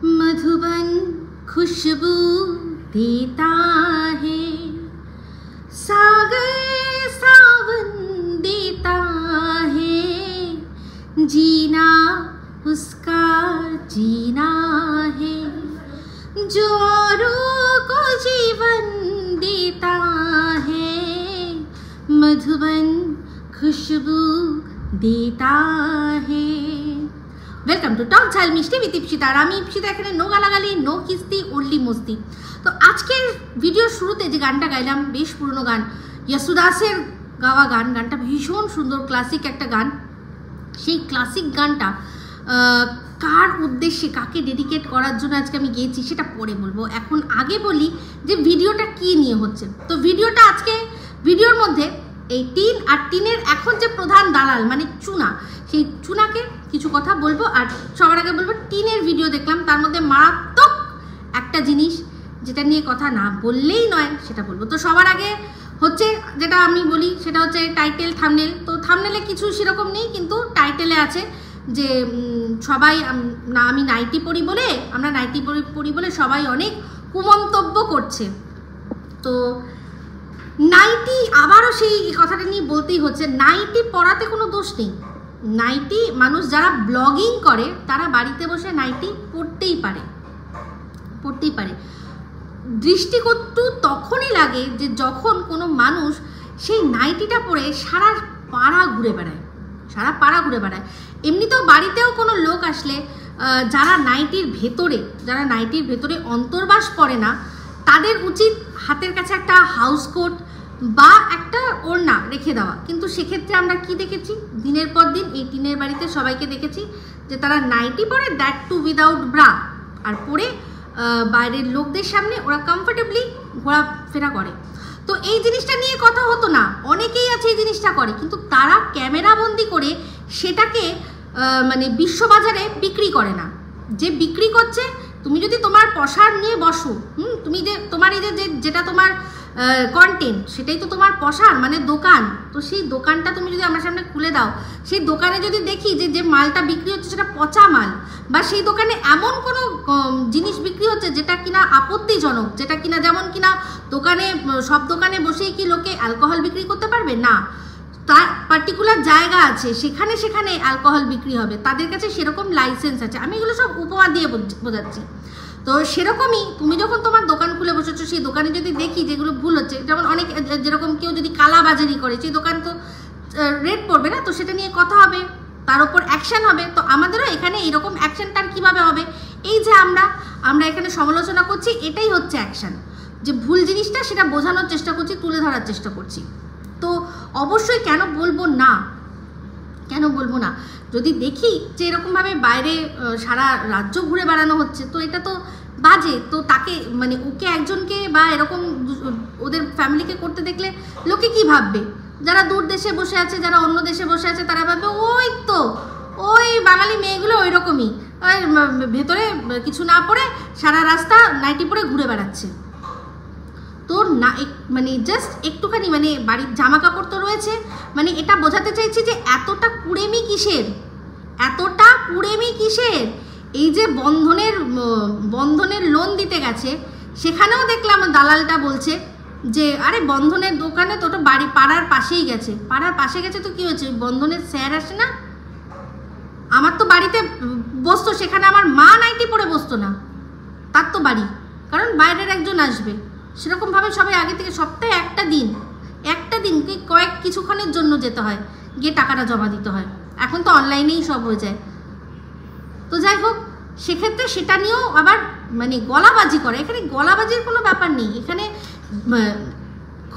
मधुबन खुशबू देता है, सागर सावन देता है, जीना उसका जीना है, जो औरों को जीवन देता है, मधुबन खुशबू देता है। वेलकम टू टक झाल मिष्टी विद इप्सिता। আর আমি ইপ্সিতা, এখানে নো গালাগালি, নো কিস্তি, ওনলি মস্তি। তো আজকের ভিডিওর শুরুতে যে গানটা গাইলাম, বেশ পুরনো গান, ইয়াসুদাসের গাওয়া গান। গানটা ভীষণ সুন্দর, ক্লাসিক একটা গান। সেই ক্লাসিক গানটা কার উদ্দেশ্যে, কাকে ডেডিকেট করার জন্য আজকে আমি গেয়েছি সেটা পরে বলবো। এখন আগে বলি যে ভিডিওটা কি নিয়ে হচ্ছে। তো ভিডিওটা আজকে, ভিডিওর মধ্যে এই টিন আর টিনের এখন যে প্রধান দালাল মানে চুনা, সেই চুনাকে কিছু কথা বলবো। আর সবার আগে বলবো, টিনের ভিডিও দেখলাম, তার মধ্যে মারাত্মক একটা জিনিস যেটা নিয়ে কথা না বললেই নয় সেটা বলবো। তো সবার আগে হচ্ছে যেটা আমি বলি সেটা হচ্ছে টাইটেল, থাম্বনেল। তো থাম্বনেলে কিছু সেরকম নেই, কিন্তু টাইটেলে আছে যে সবাই না, আমি নাইটি পরি বলে, আমরা নাইটি পরি বলে সবাই অনেক কুমন্তব্য করছে। তো নাইটি, আবারও সেই কথাটা নিয়ে বলতেই হচ্ছে, নাইটি পরাতে কোনো দোষ নেই। নাইটি মানুষ যারা ব্লগিং করে তারা বাড়িতে বসে নাইটি পরতেই পারে। দৃষ্টিকটু তখনই লাগে যে যখন কোনো মানুষ সেই নাইটিটা পরে সারা পাড়া ঘুরে বেড়ায়। এমনিতেও বাড়িতেও কোনো লোক আসলে যারা নাইটির ভেতরে অন্তর্বাস করে না, তাদের উচিত হাতের কাছে একটা হাউস কোট বা একটা ওড়না রেখে দেওয়া। কিন্তু সেক্ষেত্রে আমরা কি দেখেছি, দিনের পর দিন এই টিনের বাড়িতে সবাইকে দেখেছি যে তারা নাইটি পরে, দ্যাট টু উইদাউট ব্রা, আর পরে বাইরের লোকদের সামনে ওরা কমফোর্টেবলি ঘোরাফেরা করে। তো এই জিনিসটা নিয়ে কথা হতো না, অনেকেই আছে এই জিনিসটা করে, কিন্তু তারা ক্যামেরাবন্দি করে সেটাকে মানে বিশ্ববাজারে বিক্রি করে না। যে বিক্রি করছে, তুমি যদি তোমার পসার নিয়ে বসো, তুমি যে তোমার এই যে যেটা তোমার কন্টেন্ট, সেটাই তো তোমার পসার মানে দোকান। তো সেই দোকানটা তুমি যদি আমার সামনে খুলে দাও, সেই দোকানে যদি দেখি যে মালটা বিক্রি হচ্ছে সেটা পচা মাল, বা সেই দোকানে এমন কোনো জিনিস বিক্রি হচ্ছে যেটা কিনা আপত্তিজনক, যেটা কিনা, যেমন কিনা দোকানে, সব দোকানে বসেই কি লোকে অ্যালকোহল বিক্রি করতে পারবে না, তার পার্টিকুলার জায়গা আছে, সেখানে অ্যালকোহল বিক্রি হবে, তাদের কাছে সেরকম লাইসেন্স আছে। আমি এগুলো সব উপমা দিয়ে বোঝাচ্ছি। তো সেরকমই তুমি যখন তোমার দোকান খুলে বসেছো, সেই দোকানে যদি দেখি যেগুলো ভুল হচ্ছে, যেমন অনেক, যেরকম কেউ যদি কালাবাজারি করে, সেই দোকান তো রেট পড়বে না, তো সেটা নিয়ে কথা হবে, তার উপর অ্যাকশন হবে। তো আমাদেরও এখানে এরকম অ্যাকশনটার কীভাবে হবে, এই যে আমরা এখানে সমালোচনা করছি, এটাই হচ্ছে অ্যাকশন। যে ভুল জিনিসটা সেটা বোঝানোর চেষ্টা করছি, তুলে ধরার চেষ্টা করছি। তো অবশ্যই কেন বলবো না, যদি দেখি যে এরকমভাবে বাইরে সারা রাজ্য ঘুরে বেড়ানো হচ্ছে, তো এটা তো বাজে। তো তাকে মানে ওকে একজনকে বা এরকম ওদের ফ্যামিলিকে করতে দেখলে লোকে কি ভাববে? যারা দূর দেশে বসে আছে, যারা অন্য দেশে বসে আছে, তারা ভাববে ওই বাঙালি মেয়েগুলো ওই রকমই, ভেতরে কিছু না পরে সারা রাস্তা নাইটি পরে ঘুরে বেড়াচ্ছে। তো না, মানে জাস্ট একটুখানি, মানে বাড়ির জামা কাপড় তো রয়েছে, মানে এটা বোঝাতে চাইছি যে এতটা কুড়েমি কিসের। এই যে বন্ধনের লোন দিতে গেছে, সেখানেও দেখলাম দালালটা বলছে যে আরে বন্ধনের দোকানে তো ওটা পাড়ার পাশেই গেছে। তো কি হয়েছে, বন্ধনের স্যার আসে না? আমার তো বাড়িতে বসতো, সেখানে আমার মা নাইটি পরে বসতো না, তার তো বাড়ি, কারণ বাইরের একজন আসবে। সেরকমভাবে সবাই আগে থেকে সপ্তাহে একটা দিন কিছুক্ষণের জন্য যেতে হয়, গিয়ে টাকাটা জমা দিতে হয়। এখন তো অনলাইনেই সব হয়ে যায়। তো যাই হোক, সেক্ষেত্রে সেটা নিয়েও আবার মানে গলাবাজি করে। এখানে গলাবাজির কোনো ব্যাপার নেই, এখানে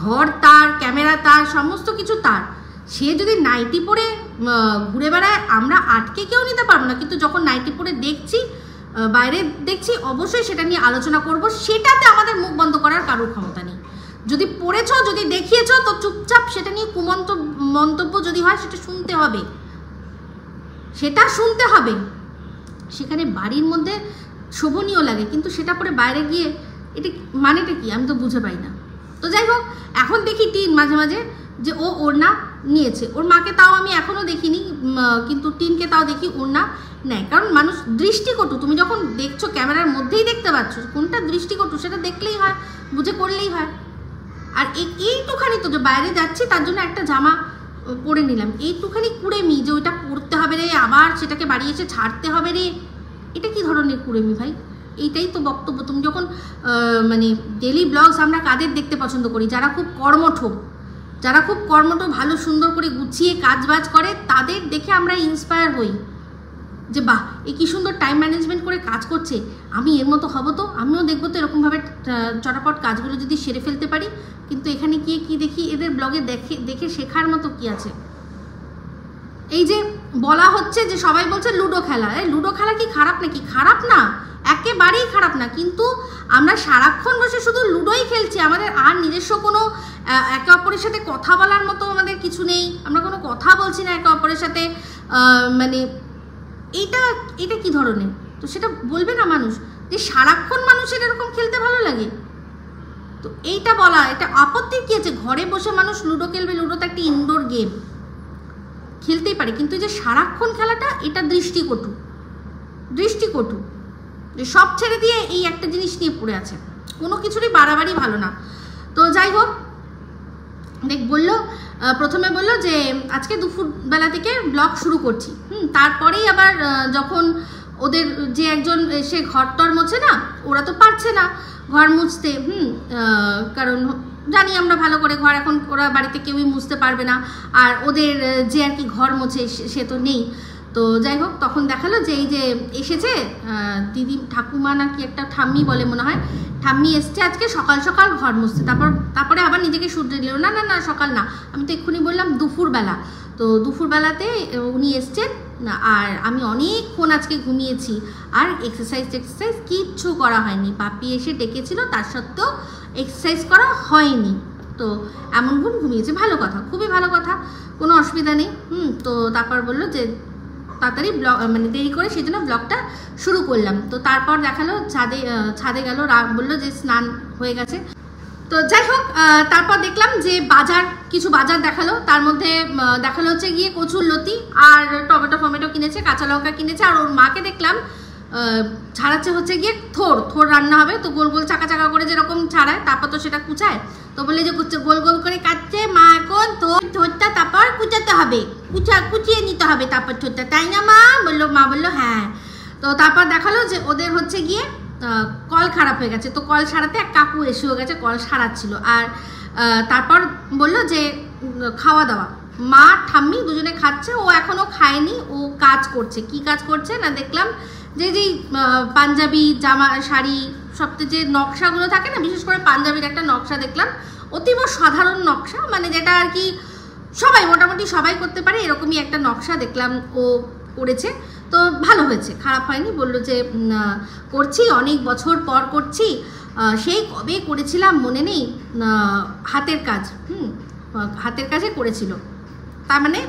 ঘর তার, ক্যামেরা তার, সমস্ত কিছু তার। সে যদি নাইটি পরে ঘুরে বেড়ায়, আমরা আটকে কেউ নিতে পারবো না। কিন্তু যখন নাইটি পরে বাইরে দেখছি, অবশ্যই সেটা নিয়ে আলোচনা করব। সেটাতে আমাদের মুখ বন্ধ করার কারোর ক্ষমতা নেই। যদি পড়েছো, যদি দেখিয়েছো, তো চুপচাপ সেটা নিয়ে মন্তব্য যদি হয়, সেটা শুনতে হবে। সেখানে বাড়ির মধ্যে শোভনীয় লাগে, কিন্তু সেটা পরে বাইরে গিয়ে এটা মানেটা কি, আমি তো বুঝে পাই না। তো যাই হোক, এখন দেখি টিন মাঝে মাঝে যে ও ওড়না নিয়েছে, ওর মাকে তাও আমি এখনও দেখিনি, কিন্তু টিনকে তাও দেখি ওড়না নেয়। কারণ মানুষ দৃষ্টিকটু, তুমি যখন দেখছো ক্যামেরার মধ্যেই দেখতে পাচ্ছ কোনটা দৃষ্টিকটু, সেটা দেখলেই হয়, বুঝে করলেই হয়। আর এইটুখানি তো যে বাইরে যাচ্ছি তার জন্য একটা জামা পরে নিলাম, এইটুখানি কুড়েমি যে ওইটা পরতে হবে রে, আবার সেটাকে বাড়ি এসে ছাড়তে হবে রে, এটা কি ধরনের কুড়েমি ভাই? এইটাই তো বক্তব্য। তুমি যখন মানে ডেলি ব্লগস আমরা কাদের দেখতে পছন্দ করি? যারা খুব কর্মঠ, ভালো সুন্দর করে গুছিয়ে কাজবাজ করে, তাদের দেখে আমরা ইন্সপায়ার হই যে বাহ, এ কি সুন্দর টাইম ম্যানেজমেন্ট করে কাজ করছে, আমি এর মতো হব, তো আমিও দেখবো তো এরকমভাবে চটাপট কাজগুলো যদি সেরে ফেলতে পারি। কিন্তু এখানে গিয়ে কি দেখি, এদের ব্লগে দেখে শেখার মতো কি আছে? এই যে বলা হচ্ছে যে সবাই বলছে লুডো খেলা, লুডো খেলা কি খারাপ নাকি? খারাপ না, একেবারেই খারাপ না, কিন্তু আমরা সারাক্ষণ বসে শুধু লুডোই খেলছি, আমাদের আর নিজস্ব কোনো একে অপরের সাথে কথা বলার মতো আমাদের কিছু নেই, আমরা কোনো কথা বলছি না একে অপরের সাথে। মানে এটা কি ধরনের? তো সেটা বলবে না মানুষ যে সারাক্ষণ মানুষের এরকম খেলতে ভালো লাগে? তো এইটা বলা, এটা আপত্তি কি আছে? ঘরে বসে মানুষ লুডো খেলবে, লুডো তো একটা ইনডোর গেম, খেলতেই পারে, কিন্তু যে সারাক্ষণ খেলাটা, এটা দৃষ্টিকটু। যে সব ছেড়ে দিয়ে এই একটা জিনিস নিয়ে পড়ে আছে, কোনো কিছুরই বাড়াবাড়ি ভালো না। তো যাই হোক, বললো প্রথমে বললো যে আজকে দুপুরবেলা থেকে ব্লগ শুরু করছি, তারপরেই আবার যখন ওদের যে একজন এসে ঘরটর মোছে না, ওরা তো পারছে না ঘর মুছতে, কারণ জানি আমরা ভালো করে ঘর এখন ওরা বাড়িতে কেউই মুছতে পারবে না, আর ওদের যে আর কি ঘর মোছে সে তো নেই। তো যাই হোক, তখন দেখালো যে এই যে এসেছে দিদি, ঠাকুমা না কি একটা, ঠাম্মি বলে মনে হয়, ঠাম্মি এসছে আজকে সকাল সকাল ঘর মুছতে। তারপরে আবার নিজেকে শুধরে দিল, না সকাল না, আমি তো এক্ষুনি বললাম দুপুরবেলা। তো দুপুরবেলাতে উনি এসছেন, আর আমি অনেকক্ষণ আজকে ঘুমিয়েছি, আর এক্সারসাইজ কিচ্ছু করা হয়নি। পাপি এসে ডেকেছিল, তার সত্ত্বেও এক্সারসাইজ করা হয়নি। তো এমন ঘুমিয়েছে, ভালো কথা, খুবই ভালো কথা, কোনো অসুবিধা নেই। তো তারপর বললো যে তাড়াতাড়ি ব্লগ, মানে দেরি করে, সেই জন্য ব্লগটা শুরু করলাম। তো তারপর দেখালো ছাদে গেল, বললো যে স্নান হয়ে গেছে। তো যাই হোক, তারপর দেখলাম যে কিছু বাজার দেখালো, তার মধ্যে দেখালো হচ্ছে গিয়ে কচুর লতি আর টমেটো কিনেছে, কাঁচা লঙ্কা কিনেছে, আর ওর মাকে দেখলাম ছাড়াচ্ছে হচ্ছে গিয়ে থোর রান্না হবে। তো গোল গোল চাকা করে যেরকম ছাড়ায়, তারপর তো সেটা কুচায়, তো বলে যে গোল গোল করে কাটছে মা, এখন থোরটা তারপর কুচাতে হবে, কুচিয়ে নিতে হবে তারপর থোরটা, তাই না মা? মা বললো হ্যাঁ। তো তারপর দেখালো যে ওদের হচ্ছে গিয়ে কল খারাপ হয়ে গেছে, তো কল সারাতে এক কাকু এসেও গেছে, কল সারাচ্ছিল। আর তারপর বললো যে খাওয়া দাওয়া, মা ঠাম্মি দুজনে খাচ্ছে, ও এখনও খায়নি, ও কাজ করছে। কি কাজ করছে না, দেখলাম যেই পাঞ্জাবি জামা শাড়ি সবতে যে নকশাগুলো থাকে না, বিশেষ করে পাঞ্জাবির একটা নকশা দেখলাম, অতীব সাধারণ নকশা, মানে যেটা আর কি মোটামুটি সবাই করতে পারে, এরকমই একটা নকশা দেখলাম ও করেছে। তো ভালো হয়েছে, খারাপ হয়নি। বললো যে করছি, অনেক বছর পর করছি, সেই কবে করেছিলাম মনে নেই, হাতের কাজে করেছিল। তার মানে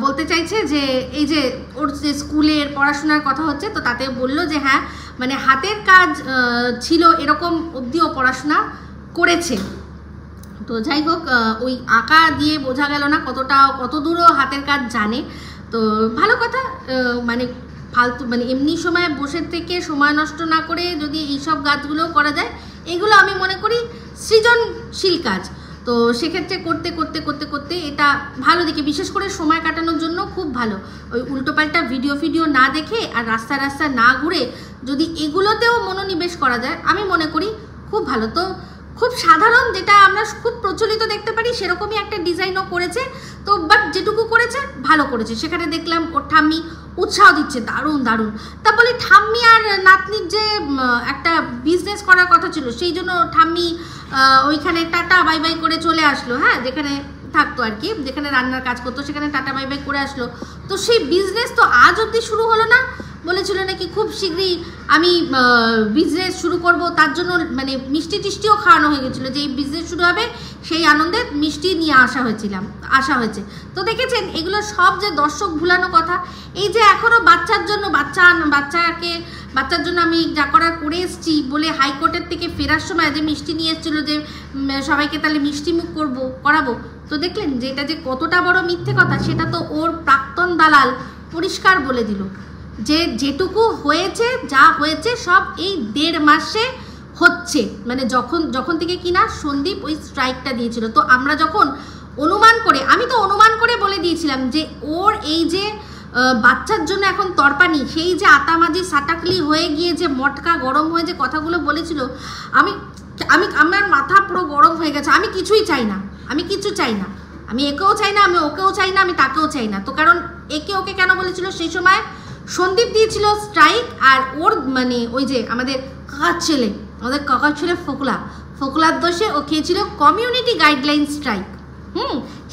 বলতে চাইছে যে এই যে ওর যে স্কুলের পড়াশোনার কথা হচ্ছে, তো তাতে বললো যে হ্যাঁ, মানে হাতের কাজ ছিল এরকম অবধিও পড়াশোনা করেছে। তো যাই হোক, ওই আঁকা দিয়ে বোঝা গেল না কত দূরও হাতের কাজ জানে। তো ভালো কথা, মানে ফালতু, মানে এমনি সময় বসে থেকে সময় নষ্ট না করে যদি এইসব কাজগুলো করা যায়, এগুলো আমি মনে করি সৃজনশীল কাজ। তো সেক্ষেত্রে করতে এটা ভালো দিকে, বিশেষ করে সময় কাটানোর জন্য খুব ভালো। ওই উল্টোপাল্টা ভিডিও না দেখে আর রাস্তা না ঘুরে যদি এগুলোতেও মনোনিবেশ করা যায়, আমি মনে করি খুব ভালো। তো খুব সাধারণ, যেটা আমরা খুব প্রচলিত দেখতে পারি, সেরকমই একটা ডিজাইনও করেছে। তো বাট যেটুকু করেছে ভালো করেছে। সেখানে দেখলাম ওর ঠাম্মি উৎসাহ দিচ্ছে, দারুণ। তা বলে ঠাম্মি আর নাতনির যে একটা বিজনেস করার কথা ছিল, সেই জন্য ঠাম্মি ওইখানে টাটা বাই বাই করে চলে আসলো। হ্যাঁ, যেখানে থাকতো আর কি, যেখানে রান্নার কাজ করতো, সেখানে টাটা বাই বাই করে আসলো। তো সেই বিজনেস তো আজ অবধি শুরু হলো না, বলেছিল নাকি খুব শীঘ্রই আমি বিজনেস শুরু করব, তার জন্য মানে মিষ্টি টিষ্টিও খাওয়ানো হয়ে গেছিলো, যে এই বিজনেস শুরু হবে সেই আনন্দে মিষ্টি নিয়ে আসা হয়েছে। তো দেখেছেন, এগুলো সব যে দর্শক ভুলানো কথা। এই যে এখনও বাচ্চার জন্য বাচ্চার জন্য আমি যা করার করে এসেছি বলে হাইকোর্টের থেকে ফেরার সময় যে মিষ্টি নিয়ে এসেছিলো, যে সবাইকে তাহলে মিষ্টি মুখ করাবো, তো দেখলেন যে এটা যে কতটা বড় মিথ্যে কথা, সেটা তো ওর প্রাক্তন দালাল পরিষ্কার বলে দিল যে যেটুকু হয়েছে, যা হয়েছে সব এই 1.5 মাসে হচ্ছে। মানে যখন থেকে কিনা সন্দীপ ওই স্ট্রাইকটা দিয়েছিল, তো আমরা যখন অনুমান করে, আমি তো অনুমান করে বলে দিয়েছিলাম যে ওর এই যে বাচ্চার জন্য এখন তরপানি, সেই যে আতামাজি সাটাকলি হয়ে গিয়ে যে মটকা গরম হয়ে যে কথাগুলো বলেছিল, আমার মাথা পুরো গরম হয়ে গেছে। আমি কিছুই চাই না, আমি কিছু চাই না, আমি একেও চাই না, আমি ওকেও চাই না, আমি তাকেও চাই না। তো কারণ ওকে কেন বলেছিল সেই সময়, সন্দীপ দিয়েছিল স্ট্রাইক, আর ওর মানে ওই যে আমাদের কাকার ছেলে ফোকলার দোষে ও খেয়েছিল কমিউনিটি গাইডলাইন স্ট্রাইক।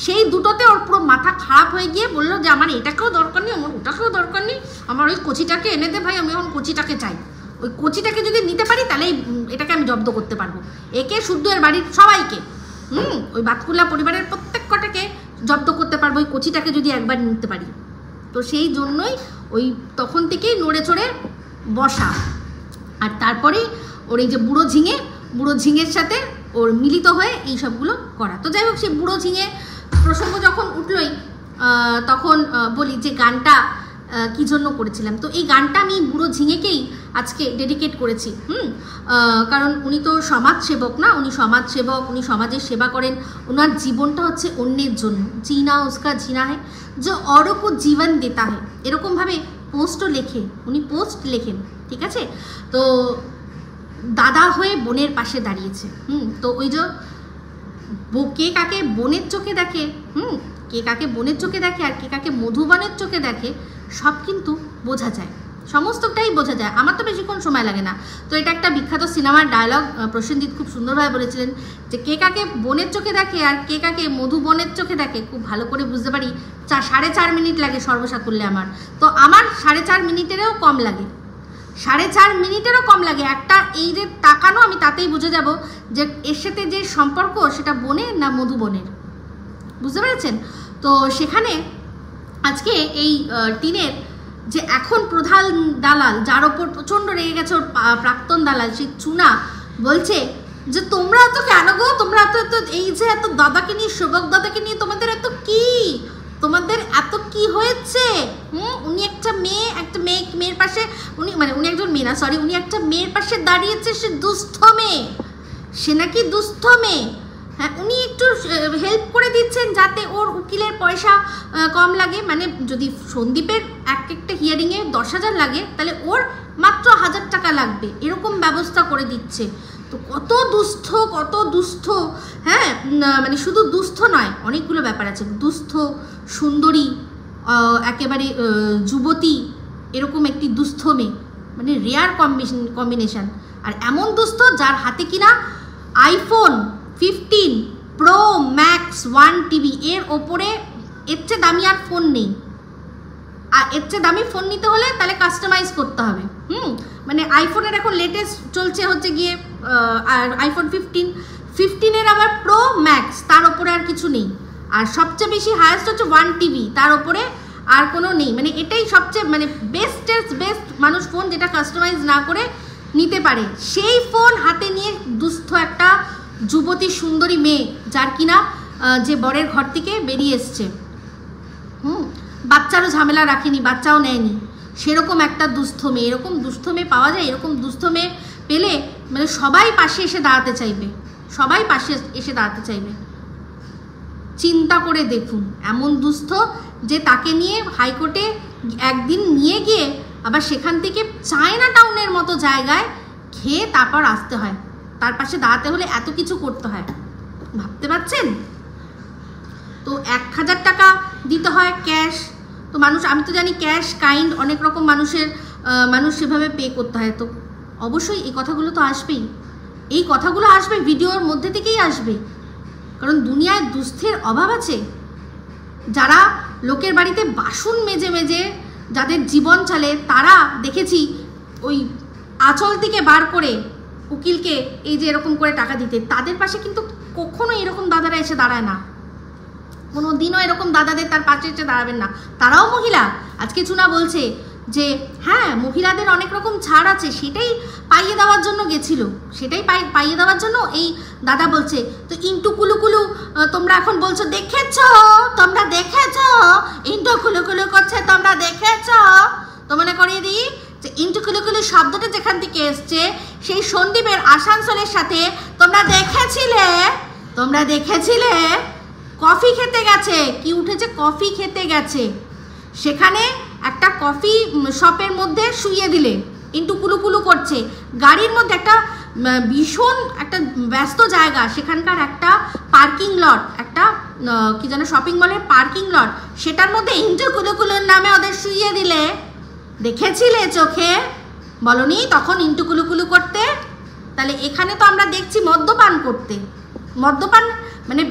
সেই দুটোতে ওর পুরো মাথা খারাপ হয়ে গিয়ে বললো যে আমার এটাকেও দরকার নেই, আমার ওটাকেও দরকার নেই, আমার ওই কচিটাকে এনে দে ভাই, আমি এখন কচিটাকে চাই। ওই কচিটাকে যদি নিতে পারি তাহলে এটাকে আমি জব্দ করতে পারবো, একে শুদ্ধ এর বাড়ির সবাইকে, ওই বাতকুল্লা পরিবারের প্রত্যেক কটাকে জব্দ করতে পারবো ওই কচিটাকে যদি একবার নিতে পারি। তো সেই জন্যই ওই তখন থেকেই নড়ে চড়ে বসা। আর তারপরেই ওর এই যে বুড়ো ঝিঙের সাথে ওর মিলিত হয়ে এই সবগুলো করা। তো যাই হোক, সেই বুড়ো ঝিঙে প্রসঙ্গ যখন উঠলই, তখন বলি যে গানটা কী জন্য করেছিলাম। তো এই গানটা আমি বুড়ো ঝিঙেকেই আজকে ডেডিকেট করেছি। কারণ উনি তো সমাজসেবক না, উনি সমাজসেবক, উনি সমাজের সেবা করেন, ওনার জীবনটা হচ্ছে অন্যের জন্য। জিনা উসকা জিনা है जो औरों को जीवन देता है, এরকমভাবে পোস্টও লেখে, উনি পোস্ট লেখেন, ঠিক আছে। তো দাদা হয়ে বোনের পাশে দাঁড়িয়েছে। তো ওই যে কে কাকে বোনের চোখে দেখে, কে কাকে বোনের চোখে দেখে আর কে কাকে মধুবনের চোখে দেখে, সব কিন্তু বোঝা যায়, সমস্তটাই বোঝা যায়। আমার তো বেশিক্ষণ সময় লাগে না। তো এটা একটা বিখ্যাত সিনেমার ডায়লগ, প্রসেনজিৎ খুব সুন্দরভাবে বলেছিলেন যে কে কাকে বোনের চোখে দেখে আর কে কাকে মধুবনের চোখে দেখে খুব ভালো করে বুঝতে পারি। 4.5 মিনিট লাগে সর্বসাকুল্যে আমার, তো আমার 4.5 মিনিটেরও কম লাগে, 4.5 মিনিটেরও কম লাগে। একটা এই যে তাকানো, আমি তাতেই বুঝে যাব যে এর সাথে যে সম্পর্ক সেটা বোনের না মধুবনের, বুঝতে পেরেছেন। তো সেখানে আজকে এই টিনের যে এখন প্রধান দালাল, যার ওপর প্রচণ্ড রেগে গেছে ওর প্রাক্তন দালাল, সেই চুনা বলছে যে তোমরা তো কেন গো, তোমরা তো এই যে এত দাদাকে নিয়ে, শোভক দাদাকে নিয়ে তোমাদের এত কি হয়েছে? উনি একটা মেয়ের পাশে, উনি একজন মেয়ে না, সরি, উনি একটা মেয়ের পাশে দাঁড়িয়েছে, সে দুস্থ মেয়ে, সে নাকি দুস্থ মেয়ে। হ্যাঁ, উনি একটু হেল্প করে দিচ্ছেন যাতে ওর উকিলের পয়সা কম লাগে। মানে যদি সন্দীপের একটা হিয়ারিংয়ে 10,000 লাগে, তাহলে ওর মাত্র 1,000 টাকা লাগবে, এরকম ব্যবস্থা করে দিচ্ছে। তো কত দুস্থ, হ্যাঁ, মানে শুধু দুস্থ নয়, অনেকগুলো ব্যাপার আছে, দুস্থ, সুন্দরী, একেবারে যুবতী, এরকম একটি দুস্থ মেয়ে, মানে রেয়ার কম্বিনেশন। আর এমন দুস্থ যার হাতে কিনা iPhone 15 Pro Max 1 TB, এর ওপরে এর চেয়ে দামি আর ফোন নেই। আর এর চেয়ে দামি ফোন নিতে হলে তাহলে কাস্টমাইজ করতে হবে। মানে আইফোনের এখন লেটেস্ট চলছে হচ্ছে গিয়ে আর iPhone 15-এর আবার Pro Max, তার ওপরে আর কিছু নেই। আর সবচেয়ে বেশি হায়েস্ট হচ্ছে 1 TB, তার ওপরে আর কোনো নেই। মানে এটাই সবচেয়ে মানে বেস্ট মানুষ ফোন যেটা কাস্টমাইজ না করে নিতে পারে, সেই ফোন হাতে নিয়ে দুস্থ একটা যুবতী সুন্দরী মেয়ে, যার কিনা যে বরের ঘর থেকে বেরিয়ে এসছে, বাচ্চারও ঝামেলা রাখেনি, বাচ্চাও নেয়নি, সেরকম একটা দুস্থ মেয়ে। এরকম দুস্থ মেয়ে পাওয়া যায়, এরকম দুস্থ মেয়ে পেলে মানে সবাই পাশে এসে দাঁড়াতে চাইবে, চিন্তা করে দেখুন। এমন দুস্থ যে তাকে নিয়ে হাইকোর্টে একদিন নিয়ে গিয়ে আবার সেখান থেকে চায়না টাউনের মতো জায়গায় খেয়ে তারপর আসতে হয়, তার পাশে দাঁড়াতে হলে এত কিছু করতে হয়, ভাবতে পারছেন? তো 1,000 টাকা দিতে হয় ক্যাশ। তো মানুষ, আমি তো জানি ক্যাশ, কাইন্ড, অনেক রকম মানুষ সেভাবে পে করতে হয়। তো অবশ্যই এই কথাগুলো তো আসবেই, এই কথাগুলো আসবে, ভিডিওর মধ্যে থেকেই আসবে, কারণ দুনিয়ায় দুস্থের অভাব আছে। যারা লোকের বাড়িতে বাসন মেজে যাদের জীবন চলে, তারা দেখেছি ওই আঁচল থেকে বার করে উকিলকে এই যে এরকম করে টাকা দিতে, তাদের পাশে কিন্তু কখনো এরকম দাদারা এসে দাঁড়ায় না, কোনো দিনও এরকম দাদাদের তার পাশে এসে দাঁড়াবেন না। তারাও মহিলা। আজকে চুনা বলছে যে হ্যাঁ মহিলাদের অনেক রকম ছাড় আছে, সেটাই পাইয়ে দেওয়ার জন্য গেছিল, সেটাই পাইয়ে দেওয়ার জন্য এই দাদা বলছে। তো ইন্টু কুলুকুলু তোমরা এখন বলছো দেখেছো, তোমরা দেখেছো ইন্টু কুলুকুলু করছে, তোমরা দেখেছো। তো মনে করিয়ে দিই যে ইন্টু কুলুকুলু শব্দটা যেখান থেকে এসছে সেই সন্দীপের আসানসোলের সাথে তোমরা দেখেছিলে কফি খেতে গেছে। কি উঠেছে? কফি খেতে গেছে। সেখানে একটা কফি শপের মধ্যে শুইয়ে দিলে, ইন্টু কুলুকুলু করছে। গাড়ির মধ্যে একটা ভীষণ একটা ব্যস্ত জায়গা, সেখানকার একটা পার্কিং লট, একটা কি যেন শপিং মলের পার্কিং লট, সেটার মধ্যে ইন্টু কুলুকুলুর নামে ওদের শুইয়ে দিলে। দেখেছিলে চোখে? বলনি তখন ইন্টু কুলুকুলু করতে? তাহলে এখানে তো আমরা দেখছি মদ্যপান করতে। মদ্যপান মানে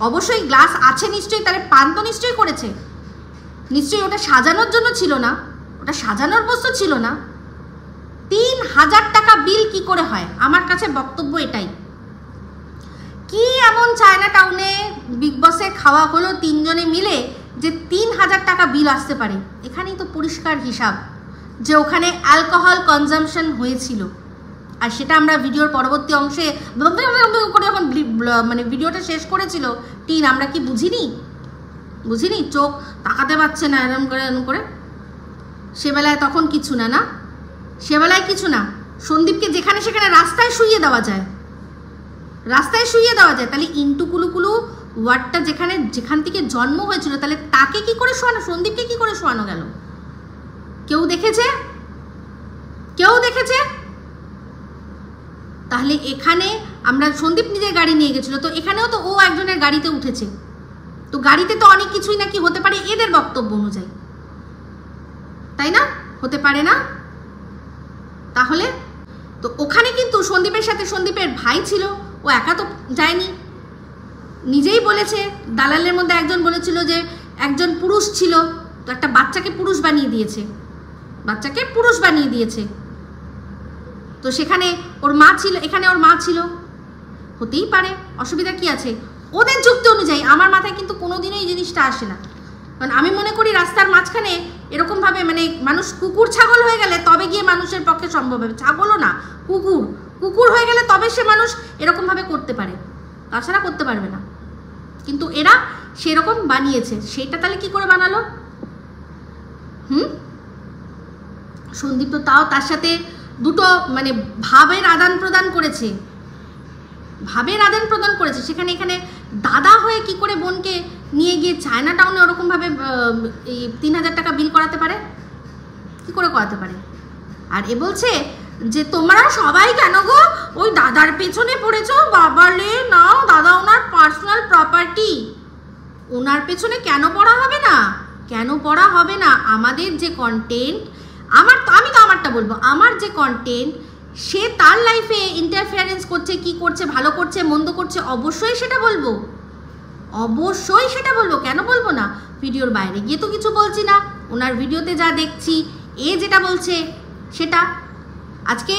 অবশ্যই গ্লাস আছে নিশ্চয়ই, তাহলে পান তো নিশ্চয়ই করেছে, নিশ্চয়ই ওটা সাজানোর জন্য ছিল না, ওটা সাজানোর বস্তু ছিল না। 3000 টাকা বিল কি করে হয়? আমার কাছে বক্তব্য এটাই। কি এমন চায়না টাউনে বিগ বসে খাওয়া হলো 3 জনে মিলে যে 3000 টাকা বিল আসতে পারে? এখানেই তো পরিষ্কার হিসাব যে ওখানে অ্যালকোহল কনজামশন হয়েছিল। আর সেটা আমরা ভিডিওর পরবর্তী অংশে করে যখন মানে ভিডিওটা শেষ করেছিল টিন, আমরা কি বুঝিনি? চোখ তাকাতে পারছে না এরম করে। সেবেলায় তখন কিছু না, সেবেলায় কিছু না। সন্দীপকে যেখানে সেখানে রাস্তায় শুইয়ে দেওয়া যায়। তাহলে ইন্টু কুলুকুলু ওয়ার্ডটা যেখান থেকে জন্ম হয়েছিল, তাহলে তাকে কি করে শোয়ানো, সন্দীপকে কি করে শোয়ানো গেল? কেউ দেখেছে? তাহলে এখানে আমরা সন্দীপ নিজের গাড়ি নিয়ে গেছিল, তো এখানেও তো ও একজনের গাড়িতে উঠেছে। তো গাড়িতে তো অনেক কিছুই নাকি হতে পারে এদের বক্তব্য অনুযায়ী, তাই না? হতে পারে না? তাহলে তো ওখানে কিন্তু সন্দীপের সাথে সন্দীপের ভাই ছিল, ও একা তো যায়নি। নিজেই বলেছে, দালালের মধ্যে একজন বলেছিল যে একজন পুরুষ ছিল, তো একটা বাচ্চাকে পুরুষ বানিয়ে দিয়েছে। তো সেখানে ওর মা ছিল, এখানে ওর মা ছিল, হতেই পারে, অসুবিধা কি আছে? ওদের যুক্তি অনুযায়ী। আমার মাথায় কিন্তু কোনোদিনও এই জিনিসটা আসে না, কারণ আমি মনে করি রাস্তার মাঝখানে এরকমভাবে মানে মানুষ কুকুর ছাগল হয়ে গেলে তবে গিয়ে মানুষের পক্ষে সম্ভব হবে। ছাগলও না, কুকুর হয়ে গেলে তবে সে মানুষ এরকমভাবে করতে পারে, তাছাড়া করতে পারবে না। কিন্তু এরা সেরকম বানিয়েছে, সেটা তাহলে কি করে বানালো? সন্দীপ তো তাও তার সাথে দুটো মানে ভাবের আদান প্রদান করেছে, সেখানে এখানে দাদা হয়ে কি করে বোনকে নিয়ে গিয়ে চায়না টাউনে ওরকমভাবে 3000 টাকা বিল করাতে পারে? কি করে করাতে পারে? আর এ বলছে যে তোমরা সবাই কেন গো ওই দাদার পেছনে পড়েছো? বাবালে না, দাদা ওনার পার্সোনাল প্রপার্টি, ওনার পেছনে কেন পড়া হবে না? আমাদের যে কন্টেন্ট, আমি তো আমারটা বলবো, আমার যে কন্টেন্ট, সে তার লাইফে ইন্টারফিয়ারেন্স করছে, কি করছে, ভালো করছে, মন্দ করছে, অবশ্যই সেটা বলবো। কেন বলবো না? ভিডিওর বাইরে গিয়ে তো কিছু বলছি না, ওনার ভিডিওতে যা দেখছি, এ যেটা বলছে সেটা। আজকে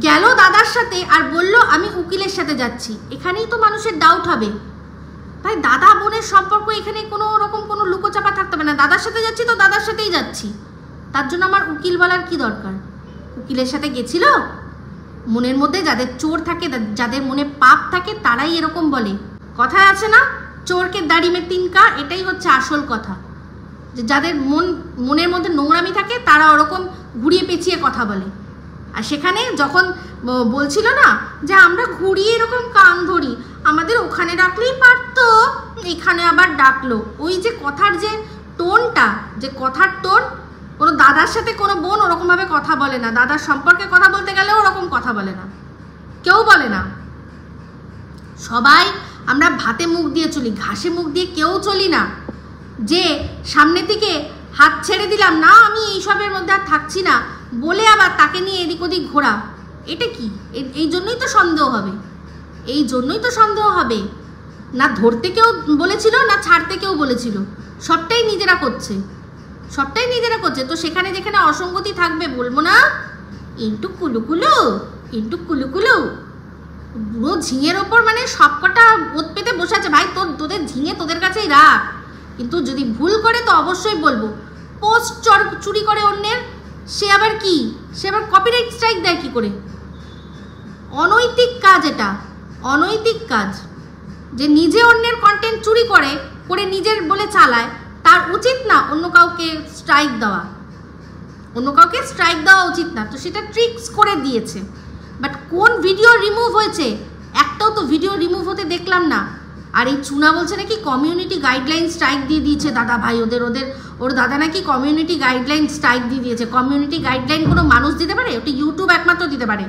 গেল দাদার সাথে আর বলল আমি উকিলের সাথে যাচ্ছি, এখানেই তো মানুষের ডাউট হবে। ভাই দাদা বোনের সম্পর্ক এখানে কোনো রকম কোনো লুকোচাপা থাকতে হবে না। দাদার সাথে যাচ্ছি তো দাদার সাথেই যাচ্ছি, তার জন্য আমার উকিল বলার কি দরকার? উকিলের সাথে গেছিল। মনের মধ্যে যাদের চোর থাকে, যাদের মনে পাপ থাকে, তারাই এরকম বলে। কথায় আছে না, চোরকে দাড়ি মে তিনকা, এটাই হচ্ছে আসল কথা। যে যাদের মনের মধ্যে নোংরামি থাকে তারা ওরকম ঘুরিয়ে পেঁচিয়ে কথা বলে। আর সেখানে যখন বলছিল না যে আমরা ঘুরিয়ে এরকম কান ধরি, আমাদের ওখানে ডাকলেই পারতো, এখানে আবার ডাকলো। ওই যে কথার যে টোনটা, যে কথার টোন, কোনো দাদার সাথে কোনো বোন ওরকমভাবে কথা বলে না। দাদার সম্পর্কে কথা বলতে গেলেও ওরকম কথা বলে না, কেউ বলে না। সবাই আমরা ভাতে মুখ দিয়ে চলি, ঘাসে মুখ দিয়ে কেউ চলি না। যে সামনে থেকে হাত ছেড়ে দিলাম না, আমি এইসবের মধ্যে আর থাকছি না বলে আবার তাকে নিয়ে এদিক ওদিক ঘোরা, এটা কি? এই জন্যই তো সন্দেহ হবে। না ধরতে কেউ বলেছিল, না ছাড়তে কেউ বলেছিল, সবটাই নিজেরা করছে। তো সেখানে যেখানে অসঙ্গতি থাকবে বলবো না ইন্টু কুলুকুলু পুরো ঝিঙের ওপর মানে সবকটা ওত পেতে বসে আছে। ভাই তোদের ঝিঙে তোদের কাছেই রাখ, কিন্তু যদি ভুল করে তো অবশ্যই বলবো। পোস্ট চুরি করে অন্যের, সে আবার কি, সে আবার কপিরাইট স্ট্রাইক দেয় কি করে? অনৈতিক কাজ, এটা অনৈতিক কাজ। যে নিজে অন্যের কন্টেন্ট চুরি করে নিজের বলে চালায়, তার উচিত না অন্য কাউকে স্ট্রাইক দেওয়া, অন্য কাউকে স্ট্রাইক দেওয়া উচিত না। তো সেটা ট্রিক্স করে দিয়েছে। বাট কোন ভিডিও রিমুভ হয়েছে? একটাও তো ভিডিও রিমুভ হতে দেখলাম না। আর এই চুনা বলছে নাকি কমিউনিটি গাইডলাইন স্ট্রাইক দিয়ে দিয়েছে দাদা ভাই, ওর দাদা নাকি কমিউনিটি গাইডলাইন স্ট্রাইক দিয়ে দিয়েছে। কমিউনিটি গাইডলাইন কোনো মানুষ দিতে পারে? ওটা ইউটিউব একমাত্র দিতে পারে,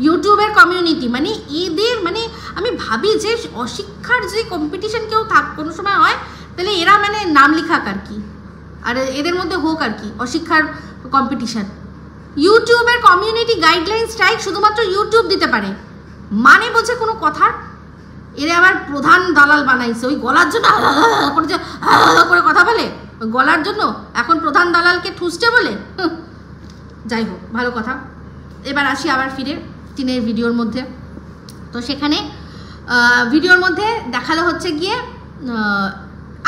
ইউটিউবের কমিউনিটি। মানে এদের, মানে আমি ভাবি যে অশিক্ষার যে কম্পিটিশন কেউ কোনো সময় হয়, তাহলে এরা মানে নাম লেখাক আর কি, আর এদের মধ্যে হোক আর কি অশিক্ষার কম্পিটিশন। ইউটিউবের কমিউনিটি গাইডলাইন স্ট্রাইক শুধুমাত্র ইউটিউব দিতে পারে, মানে বলছে কোনো কথা। এরা আবার প্রধান দালাল বানাইছে ওই গলার জন্য, করে যে করে কথা বলে ওই গলার জন্য এখন প্রধান দালালকে ঠুসছে বলে। যাই হোক, ভালো কথা। এবার আসি আবার ফিরে টিনের ভিডিওর মধ্যে। তো সেখানে ভিডিওর মধ্যে দেখালো হচ্ছে গিয়ে,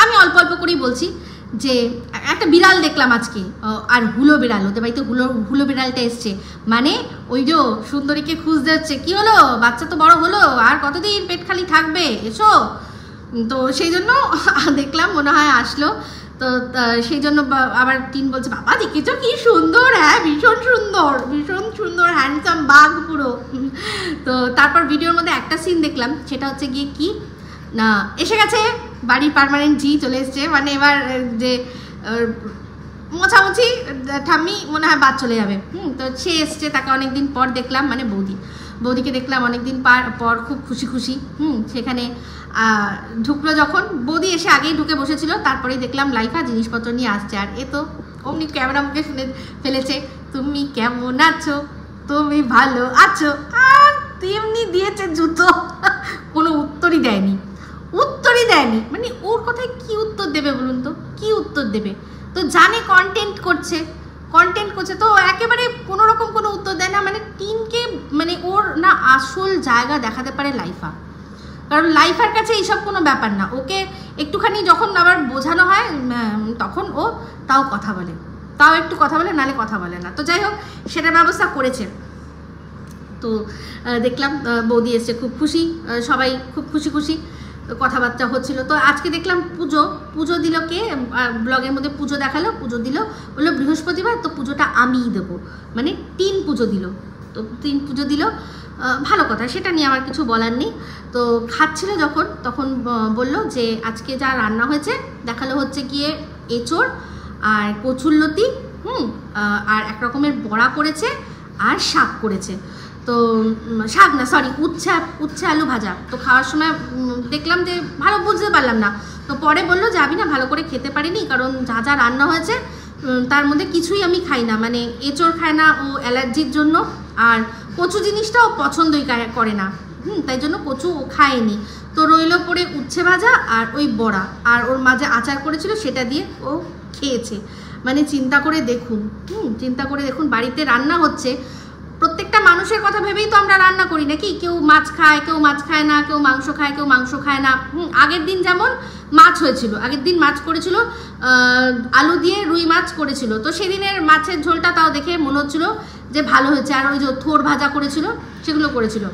আমি অল্প অল্প করেই বলছি, যে একটা বিড়াল দেখলাম আজকে, আর হুলো বিড়াল, ওদের বাড়িতে হুলো বিড়ালটা এসছে, মানে ওই যে সুন্দরীকে খুঁজতে হচ্ছে, কি হলো বাচ্চা তো বড় হলো, আর কতদিন পেট খালি থাকবে, এসো। তো সেই জন্য দেখলাম, মনে হয় আসলো। তো সেই জন্য আবার টিন বলছে, বাবা দেখেছো কি সুন্দর, হ্যাঁ ভীষণ সুন্দর, ভীষণ সুন্দর, হ্যান্ডসাম বাঘ পুরো। তো তারপর ভিডিওর মধ্যে একটা সিন দেখলাম, সেটা হচ্ছে গিয়ে কি না, এসে গেছে বাড়ির পার্মানেন্ট জি চলে এসছে, মানে এবার যে মোছামুছি ঠাম্মি মনে হয় বাদ চলে যাবে। তো সে এসছে, তাকে অনেকদিন পর দেখলাম, মানে বৌদিকে দেখলাম অনেকদিন পর, খুব খুশি খুশি। সেখানে ঢুকলো যখন, বৌদি এসে আগেই ঢুকে বসেছিল, তারপরেই দেখলাম লাইফা জিনিসপত্র নিয়ে আসছে। আর এ তো অমনি ক্যামেরা মুখে শুনে ফেলেছে, তুমি কেমন আছো, তুমি ভালো আছো, আর তেমনি দিয়েছে জুতো। কোনো উত্তরই দেয়নি, মানে ওর কথায় কি উত্তর দেবে বলুন তো, কি উত্তর দেবে? তো জানে কন্টেন্ট করছে, তো একেবারে কোনো রকম কোনো উত্তর দেয় না। মানে টিনকে, মানে ওর না আসল জায়গা দেখাতে পারে লাইফা, কারণ লাইফার কাছে এইসব কোনো ব্যাপার না। ওকে একটুখানি যখন আবার বোঝানো হয়, তখন ও তাও একটু কথা বলে, নালে কথা বলে না। তো যাই হোক, সেটার ব্যবস্থা করেছে। তো দেখলাম বৌদি এসছে, খুব খুশি, সবাই খুব খুশি কথাবার্তা হচ্ছিল। তো আজকে দেখলাম পুজো দিল কে, ব্লগের মধ্যে পুজো দেখালো, পুজো দিল, বললো বৃহস্পতিবার, তো পুজোটা আমিই দেবো, মানে টিন পুজো দিল। তো টিন পুজো দিল, ভালো কথা, সেটা নিয়ে আমার কিছু বলার নেই। তো খাচ্ছিল যখন, তখন বলল যে আজকে যা রান্না হয়েছে, দেখালো হচ্ছে গিয়ে এঁচোড় আর কচুরলতি, আর এক রকমের বড়া করেছে, আর শাক করেছে। তো শাক না, সরি, উচ্ছে আলু ভাজা। তো খাওয়ার সময় দেখলাম যে ভালো বুঝতে পারলাম না, তো পরে বললো যে আমি না ভালো করে খেতে পারিনি, কারণ যা যা রান্না হয়েছে তার মধ্যে কিছুই আমি খাই না, মানে এঁচোড় খায় না ও অ্যালার্জির জন্য, আর কচু জিনিসটাও পছন্দই করে না, তাই জন্য কচু ও খায়নি। তো রইলো পরে উচ্ছে ভাজা আর ওই বড়া, আর ওর মাঝে আচার করেছিল, সেটা দিয়ে ও খেয়েছে। মানে চিন্তা করে দেখুন, বাড়িতে রান্না হচ্ছে, প্রত্যেকটা মানুষের কথা ভেবেই তো আমরা রান্না করি নাকি। কেউ মাছ খায়, কেউ মাছ খায় না, কেউ মাংস খায়, কেউ মাংস খায় না। আগের দিন যেমন মাছ হয়েছিল, আগের দিন মাছ করেছিল, আলু দিয়ে রুই মাছ করেছিল। তো সেদিনের মাছের ঝোলটা তাও দেখে মনে হচ্ছিল যে ভালো হয়েছে। আর ওই যে থোর ভাজা করেছিল, সেগুলো করেছিল।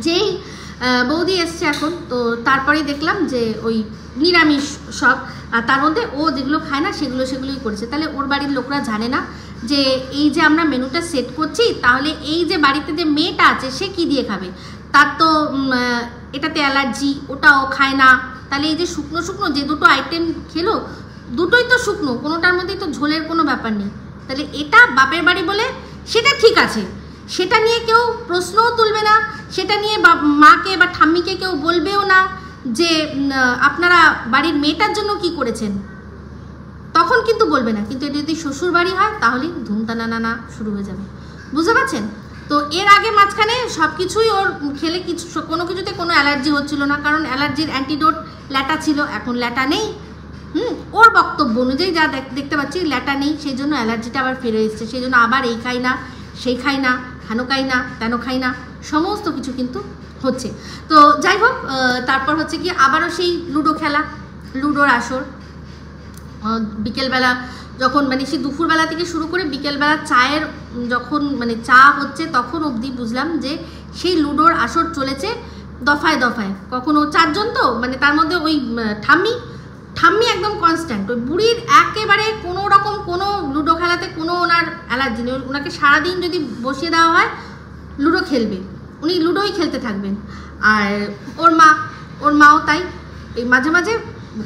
যেই বৌদি এসছে এখন, তো তারপরেই দেখলাম যে ওই নিরামিষ সব, আর তার মধ্যে ও যেগুলো খায় না সেগুলোই করেছে। তাহলে ওর বাড়ির লোকরা জানে না যে এই যে আমরা মেনুটা সেট করছি, তাহলে এই যে বাড়িতে যে মেয়েটা আছে সে কি দিয়ে খাবে, তার তো এটাতে অ্যালার্জি, ওটাও খায় না। তাহলে এই যে শুকনো যে দুটো আইটেম খেলো, দুটোই তো শুকনো, কোনোটার মধ্যেই তো ঝোলের কোনো ব্যাপার নেই। তাহলে এটা বাপের বাড়ি বলে সেটা ঠিক আছে, সেটা নিয়ে কেউ প্রশ্নও তুলবে না, সেটা নিয়ে মাকে বা ঠাম্মিকে কেউ বলবেও না যে আপনারা বাড়ির মেয়েটার জন্য কি করেছেন, তখন কিন্তু বলবে না। কিন্তু এটা যদি শ্বশুর বাড়ি হয়, তাহলে ধুমতানা শুরু হয়ে যাবে, বুঝতে পারছেন? তো এর আগে মাঝখানে সব কিছুই ওর খেলে কোনো কিছুতে কোনো অ্যালার্জি হচ্ছিল না, কারণ অ্যালার্জির অ্যান্টিডোট ল্যাটা ছিল, এখন ল্যাটা নেই। ওর বক্তব্য অনুযায়ী যা দেখতে পাচ্ছি, ল্যাটা নেই, সেই জন্য অ্যালার্জিটা আবার ফিরে এসছে। সেই জন্য আবার এই খাই না, সেই খাই না, হেন খাই না, তেন খাই না, সমস্ত কিছু কিন্তু হচ্ছে। তো যাই হোক, তারপর হচ্ছে কি আবারও সেই লুডো খেলা, লুডোর আসর। বিকেলবেলা যখন মানে সে দুপুরবেলা থেকে শুরু করে বিকেলবেলা চায়ের যখন মানে চা হচ্ছে তখন অবধি বুঝলাম যে সেই লুডোর আসর চলেছে দফায় দফায়। কখনো 4 জন, তো মানে তার মধ্যে ওই ঠাম্মি একদম কনস্ট্যান্ট। ওই বুড়ির একেবারে কোনো রকম কোনো লুডো খেলাতে কোনো ওনার অ্যালার্জি নেই। ওনাকে সারাদিন যদি বসিয়ে দেওয়া হয় লুডো খেলবে, উনি লুডোই খেলতে থাকবেন। আর ওর মাও তাই। এই মাঝে মাঝে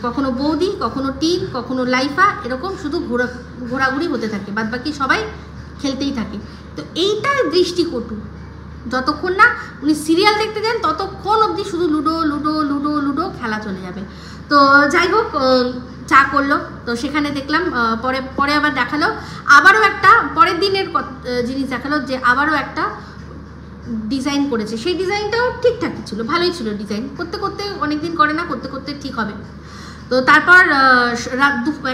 কখনো বৌদি, কখনো টিন, কখনো লাইফা, এরকম শুধু ঘোরাঘুরি হতে থাকে, বাদ বাকি সবাই খেলতেই থাকে। তো এইটার দৃষ্টিকটু। যতক্ষণ না উনি সিরিয়াল দেখতে যান ততক্ষণ অবধি শুধু লুডো লুডো লুডো লুডো খেলা চলে যাবে। তো যাই হোক, চা করলো, তো সেখানে দেখলাম পরে আবার দেখালো আবারও একটা পরের দিনের জিনিস দেখালো যে আবারও একটা ডিজাইন করেছে। সেই ডিজাইনটাও ঠিকঠাকই ছিল, ভালোই ছিল ডিজাইন। করতে করতে অনেকদিন করে না, করতে করতে ঠিক হবে। তো তারপর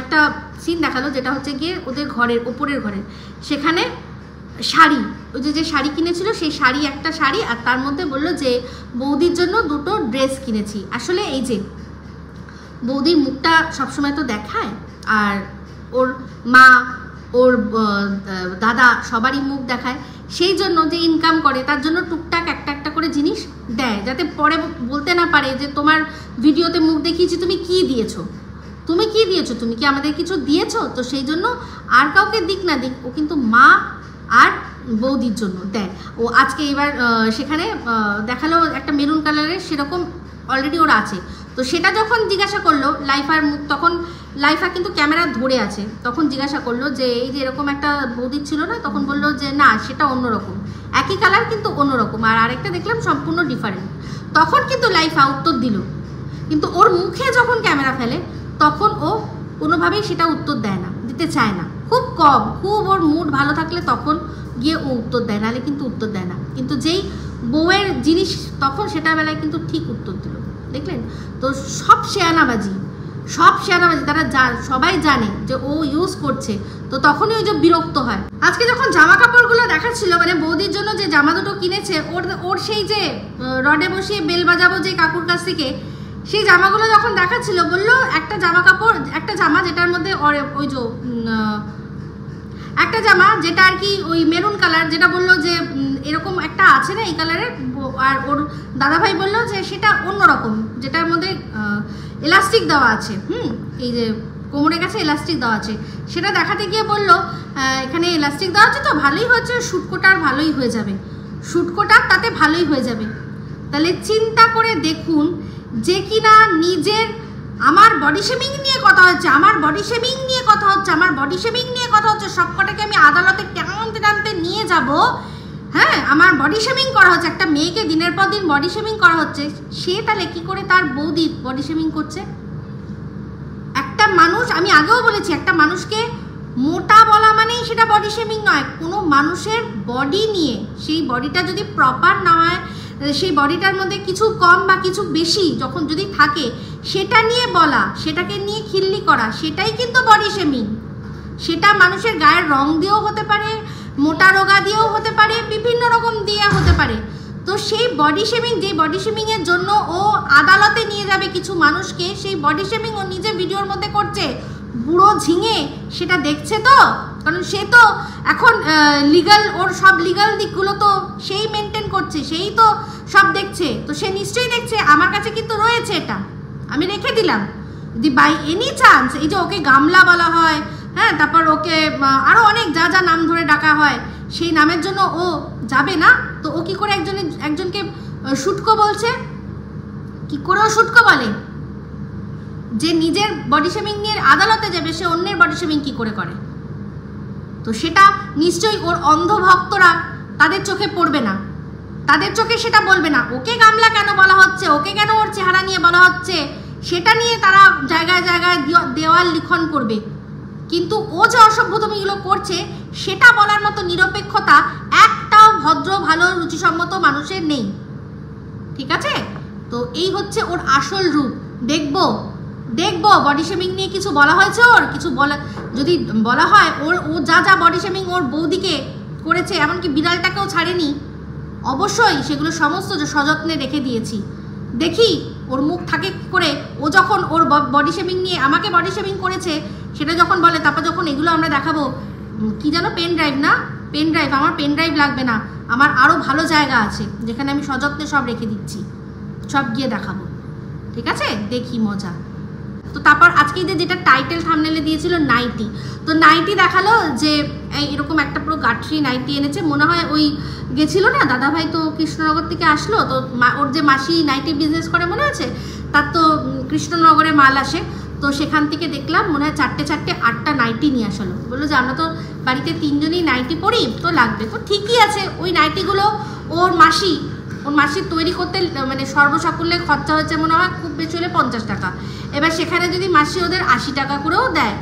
একটা সিন দেখালো যেটা হচ্ছে গিয়ে ওদের ঘরের ওপরের ঘরের, সেখানে শাড়ি, ওই যে শাড়ি কিনেছিল সেই শাড়ি, একটা শাড়ি, আর তার মধ্যে বললো যে বৌদির জন্য 2টো ড্রেস কিনেছি। আসলে এই যে বৌদির মুখটা সবসময় তো দেখায়, আর ওর মা, ওর দাদা সবারই মুখ দেখায়, সেই জন্য যে ইনকাম করে তার জন্য টুকটাক একটা একটা করে জিনিস দেয়, যাতে পরে বলতে না পারে যে তোমার ভিডিওতে মুখ দেখিয়েছি, তুমি কি দিয়েছো, তুমি কি আমাদের কিছু দিয়েছো। তো সেই জন্য আর কাউকে দিক না দিক, ও কিন্তু মা আর বৌদির জন্য দেয়। ও আজকে এবার সেখানে দেখালো একটা মেরুন কালারের, সেরকম অলরেডি ওরা আছে। তো সেটা যখন জিজ্ঞাসা করলো লাইফার মুখ, তখন লাইফা কিন্তু ক্যামেরা ধরে আছে, তখন জিজ্ঞাসা করলো যে এই যে এরকম একটা বৌদির ছিল না, তখন বললো যে না সেটা অন্যরকম, একই কালার কিন্তু অন্যরকম, আর আরেকটা দেখলাম সম্পূর্ণ ডিফারেন্ট। তখন কিন্তু লাইফা উত্তর দিল, কিন্তু ওর মুখে যখন ক্যামেরা ফেলে তখন ও কোনোভাবেই সেটা উত্তর দেয় না, দিতে চায় না, খুব কম, খুব ওর মুড ভালো থাকলে তখন গিয়ে ও উত্তর দেয়, নাহলে কিন্তু উত্তর দেয় না। কিন্তু যেই বউয়ের জিনিস তখন সেটা বেলায় কিন্তু ঠিক উত্তর দিল, দেখলেন তো। সব শেয়ানাবাজি তারা সবাই জানে যে ও ইউজ করছে, তো তখনই ওই যে বিরক্ত হয়। আজকে যখন জামা কাপড়গুলো দেখাচ্ছিল, মানে বৌদির জন্য যে জামা দুটো কিনেছে, ওর সেই যে রডে বসিয়ে বেল বাজাবো যে কাকুর কাছ থেকে, সেই জামাগুলো যখন দেখাচ্ছিল বললো একটা জামা কাপড়, একটা জামা যেটার মধ্যে ওই যে একটা জামা যেটা আর কি ওই মেরুন কালার, যেটা বললো যে এরকম একটা আছে না এই কালারের, আর ওর দাদাভাই বললো যে সেটা অন্যরকম, যেটার মধ্যে এলাস্টিক দেওয়া আছে, এই যে কোমরের কাছে এলাস্টিক দেওয়া আছে, সেটা দেখাতে গিয়ে বললো এখানে এলাস্টিক দেওয়া আছে তো ভালোই হয়েছে, শুটকোটার ভালোই হয়ে যাবে, শুটকোটার তাতে ভালোই হয়ে যাবে। তাহলে চিন্তা করে দেখুন যে কিনা নিজের আমার বডি শেমিং নিয়ে কথা হচ্ছে, সবকটাকে আমি আদালতে টানতে নিয়ে যাব। হ্যাঁ, আমার বডি শেমিং করা হচ্ছে, একটা মেয়েকে দিনের পর দিন বডি শেমিং করা হচ্ছে, সে তাহলে কি করে তার বৌদি বডি শেমিং করছে? একটা মানুষ, আমি আগেও বলেছি, একটা মানুষকে মোটা বলা মানেই সেটা বডি শেমিং নয়। কোনো মানুষের বডি নিয়ে, সেই বডিটা যদি প্রপার না হয়, সেই বডিটার মধ্যে কিছু কম বা কিছু বেশি যখন যদি থাকে, সেটা নিয়ে বলা, সেটাকে নিয়ে খিল্লি করা, সেটাই কিন্তু বডি শেমিং। সেটা মানুষের গায়ের রং দিয়েও হতে পারে, মোটা রোগা দিয়েও হতে পারে, বিভিন্ন রকম দিয়ে হতে পারে। তো সেই বডি শেমিং, যে বডি শেমিংয়ের জন্য ও আদালতে নিয়ে যাবে কিছু মানুষকে, সেই বডি শেমিং ও নিজে ভিডিওর মধ্যে করছে, বুড়ো ঝিঙে সেটা দেখছে তো, কারণ সে তো এখন লিগাল, ওর সব লিগাল দিকগুলো তো সেই মেনটেন করছে, সেই তো সব দেখছে। তো সে নিশ্চয়ই দেখছে আমার কাছে কিন্তু রয়েছে, এটা আমি রেখে দিলাম, যদি বাই এনি চান্স, এই যে ওকে গামলা বলা হয়, হ্যাঁ, তারপর ওকে আরও অনেক যা যা নাম ধরে ডাকা হয়, সেই নামের জন্য ও যাবে না, তো ও কি করে একজনকে শুটকো বলছে? কি করে ও শুটকো বলে? যে নিজের বডি শেমিং নিয়ে আদালতে যাবে, সে অন্যের বডি শেমিং কি করে করে? তো সেটা নিশ্চয়ই ওর অন্ধ ভক্তরা তাদের চোখে পড়বে না, তাদের চোখে সেটা বলবে না। ওকে গামলা কেন বলা হচ্ছে, ওকে কেন ওর চেহারা নিয়ে বলা হচ্ছে, সেটা নিয়ে তারা জায়গায় জায়গায় দেওয়াল লিখন করবে। কিন্তু ও যে অসভ্যতমিগুলো করছে সেটা বলার মতো নিরপেক্ষতা একটাও ভদ্র ভালো রুচিসম্মত মানুষের নেই, ঠিক আছে? তো এই হচ্ছে ওর আসল রূপ। দেখবো বডি শেমিং নিয়ে কিছু বলা হয়েছে, ওর কিছু বলা যদি বলা হয়, ও যা যা বডি শেমিং ওর বৌদিকে করেছে, এমনকি বিড়ালটাকেও ছাড়েনি, অবশ্যই সেগুলো সমস্ত সযত্নে রেখে দিয়েছি। দেখি ওর মুখ থাকে করে, ও যখন ওর বডি শেমিং নিয়ে আমাকে বডি শেমিং করেছে, সেটা যখন বলে, তারপর যখন এগুলো আমরা দেখাবো, কি যেন পেন ড্রাইভ না, পেন ড্রাইভ, আমার পেন ড্রাইভ লাগবে না, আমার আরও ভালো জায়গা আছে যেখানে আমি সযত্নে সব রেখে দিচ্ছি, সব গিয়ে দেখাবো। ঠিক আছে, দেখি মজা। তো তারপর আজকে যেটা টাইটেল থাম্বনেলে দিয়েছিল নাইটি, তো নাইটি দেখালো যে এরকম একটা পুরো গাঠরি নাইটি এনেছে, মনে হয় ওই গেছিল না দাদাভাই, তো কৃষ্ণনগর থেকে আসলো, তো ওর যে মাসি নাইটি বিজনেস করে মনে আছে, তার তো কৃষ্ণনগরে মাল আসে, তো সেখান থেকে দেখলাম মনে হয় 4-8টা নাইটি নিয়ে আসলো। বললো যে আমরা তো বাড়িতে 3জনই নাইটি পরি, তো লাগবে। তো ঠিকই আছে, ওই নাইটিগুলো ওর মাসির তৈরি করতে মানে সর্বসাকুল্যে খরচা হচ্ছে মনে হয় খুব বেশি হলে 50 টাকা। এবার সেখানে যদি মাসি ওদের 80 টাকা করেও দেয়,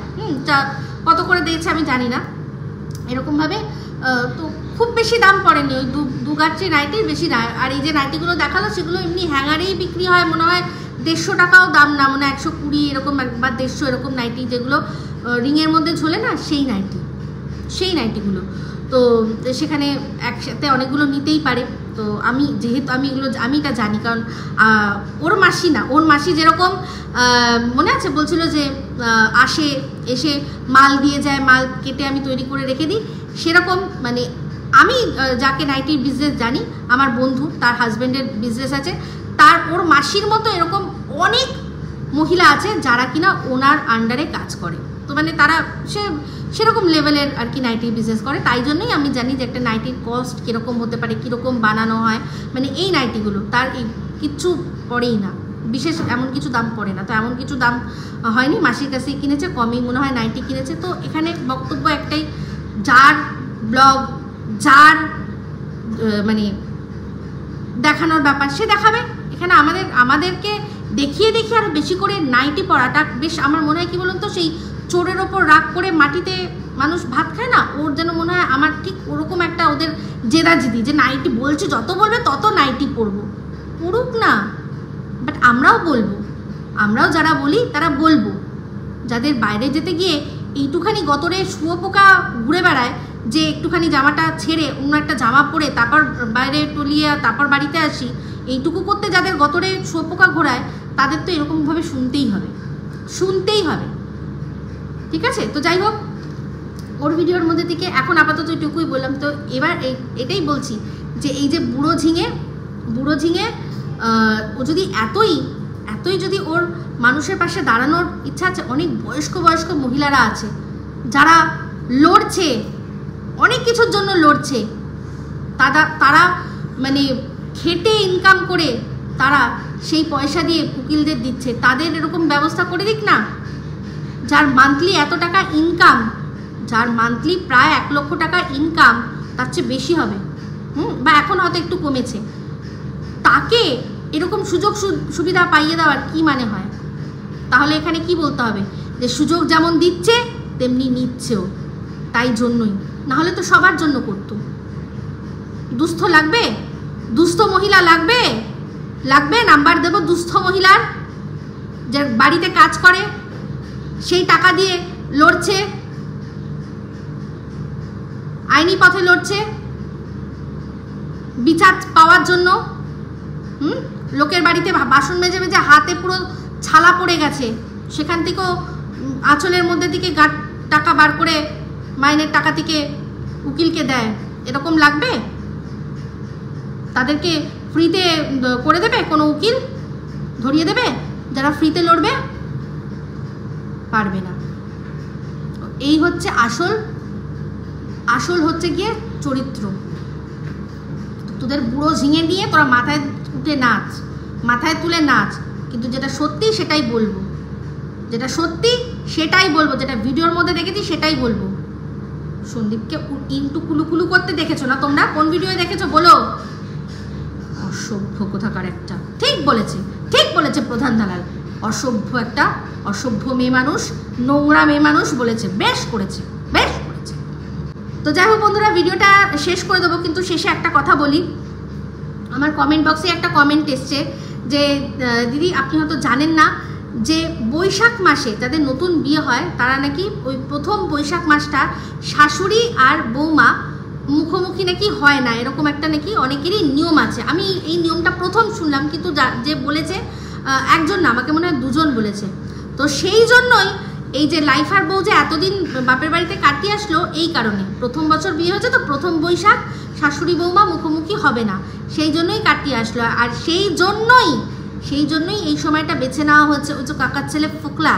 কত করে দিয়েছে আমি জানি না, এরকমভাবে তো খুব বেশি দাম পড়েনি, ওই দু গাঠরি নাইটির বেশি না। আর এই যে নাইটিগুলো দেখালো সেগুলো এমনি হ্যাঙ্গারেই বিক্রি হয়, মনে হয় 150 টাকাও দাম না, মানে 120 এরকম, বা 150 এরকম নাইটি, যেগুলো রিংয়ের মধ্যে ঝোলে না, সেই নাইটিগুলো। তো সেখানে একসাথে অনেকগুলো নিতেই পারে। তো যেহেতু আমি এটা জানি, কারণ ওর মাসি না, ওর মাসি যেরকম মনে আছে বলছিল যে এসে মাল দিয়ে যায়, মাল কেটে আমি তৈরি করে রেখে দিই, সেরকম মানে আমি যাকে নাইটির বিজনেস জানি, আমার বন্ধু, তার হাজব্যান্ডের বিজনেস আছে, ওর মাসির মতো এরকম অনেক মহিলা আছে যারা কিনা ওনার আন্ডারে কাজ করে। তো মানে তারা সেরকম লেভেলের আর কি নাইটির বিজনেস করে, তাই জন্যই আমি জানি যে একটা নাইটির কস্ট কীরকম হতে পারে, কীরকম বানানো হয়। মানে এই নাইটিগুলো তার কিচ্ছু পড়েই না, বিশেষ এমন কিছু দাম পড়ে না। তো এমন কিছু দাম হয়নি, মাসির কাছেই কিনেছে, কমই মনে হয় নাইটি কিনেছে। তো এখানে বক্তব্য একটাই, যার ব্লগ, যার মানে দেখানোর ব্যাপার, সে দেখাবে। এখানে আমাদেরকে দেখিয়ে আরও বেশি করে নাইটি পরাটা বেশ আমার মনে হয়, কি বলুন তো, সেই চোরের ওপর রাগ করে মাটিতে মানুষ ভাত খায় না, ওর যেন মনে হয় আমার ঠিক ওরকম একটা ওদের জেদাজিদি, যে নাইটি বলছে, যত বলবে তত নাইটি পড়ুক না, বাট আমরাও বলবো, আমরাও যারা বলি তারা বলবো, যাদের বাইরে যেতে গিয়ে এইটুখানি গতরে শুয়োপোকা ঘুরে বেড়ায়, যে একটুখানি জামাটা ছেড়ে অন্য একটা জামা পরে তারপর বাইরে টলিয়ে তারপর বাড়িতে আসি, এইটুকু করতে যাদের গতরে শুয়োপোকা ঘোরায়, তাদের তো এরকমভাবে শুনতেই হবে। ঠিক আছে, তো যাই হোক, ওর ভিডিওর মধ্যে থেকে এখন আপাতত এটুকুই বললাম। তো এবার এটাই বলছি যে এই যে বুড়ো ঝিঙে ও যদি এতই যদি ওর মানুষের পাশে দাঁড়ানোর ইচ্ছা আছে, অনেক বয়স্ক মহিলারা আছে যারা লড়ছে, অনেক কিছুর জন্য লড়ছে, তারা মানে খেটে ইনকাম করে তারা সেই পয়সা দিয়ে উকিলদের দিচ্ছে, তাদের এরকম ব্যবস্থা করে দিক না। যার মান্থলি এত টাকা ইনকাম, যার মান্থলি প্রায় 1 লক্ষ টাকা ইনকাম, তার চেয়ে বেশি হবে, বা এখন হয়তো একটু কমেছে, তাকে এরকম সুযোগ সুবিধা পাইয়ে দেওয়ার কি মানে হয়? তাহলে এখানে কি বলতে হবে, যে সুযোগ যেমন দিচ্ছে তেমনি নিচ্ছেও, তাই জন্যই, নাহলে তো সবার জন্য করতো। দুস্থ লাগবে, দুস্থ মহিলা লাগবে, নাম্বার দেব দুস্থ মহিলার, যে বাড়িতে কাজ করে, সেই টাকা দিয়ে লড়ছে, আইনি পথে লড়ছে বিচার পাওয়ার জন্য। লোকের বাড়িতে বাসন মেজে হাতে পুরো ছালা পড়ে গেছে, সেখান থেকেও আঁচলের মধ্যে থেকে টাকা বার করে মাইনের টাকা থেকে উকিলকে দেয়, এরকম লাগবে? তাদেরকে ফ্রিতে করে দেবে কোনো উকিল, ধরিয়ে দেবে যারা ফ্রিতে লড়বে? পারবে না। এই হচ্ছে আসল হচ্ছে গিয়ে চরিত্র। তোদের বুড়ো ঝিঙে নিয়ে তোরা মাথায় তুলে নাচ, কিন্তু যেটা সত্যি সেটাই বলবো, যেটা ভিডিওর মধ্যে দেখেছি সেটাই বলবো। সন্দীপকে ইন্টু কুলুকুলু করতে দেখেছো না তোমরা? কোন ভিডিও দেখেছো বলো? অসভ্য কোথাকার একটা। ঠিক বলেছে প্রধান দালাল, অসভ্য মেয়ে মানুষ, নোংরা মেয়ে মানুষ বলেছে। বেশ করেছে। তো যাই হোক বন্ধুরা, ভিডিওটা শেষ করে দেবো, কিন্তু শেষে একটা কথা বলি। আমার কমেন্ট বক্সে একটা কমেন্ট এসছে যে দিদি আপনি হয়তো জানেন না যে বৈশাখ মাসে যাদের নতুন বিয়ে হয় তারা নাকি ওই প্রথম বৈশাখ মাসটা শাশুড়ি আর বৌমা মুখোমুখি নাকি হয় না, এরকম একটা নাকি অনেকেরই নিয়ম আছে। আমি এই নিয়মটা প্রথম শুনলাম, কিন্তু যে বলেছে একজন না, আমাকে মনে হয় 2জন বলেছে। তো সেই জন্যই এই যে লাইফার বউ যে এতদিন বাপের বাড়িতে কাটিয়ে আসলো এই কারণে, প্রথম বছর বিয়ে হয়েছে তো প্রথম বৈশাখ শাশুড়ি বৌমা মুখোমুখি হবে না, সেই জন্যই কাটিয়ে আসলো। আর সেই জন্যই এই সময়টা বেছে নেওয়া হয়েছে। ওই যে কাকার ছেলে ফোকলা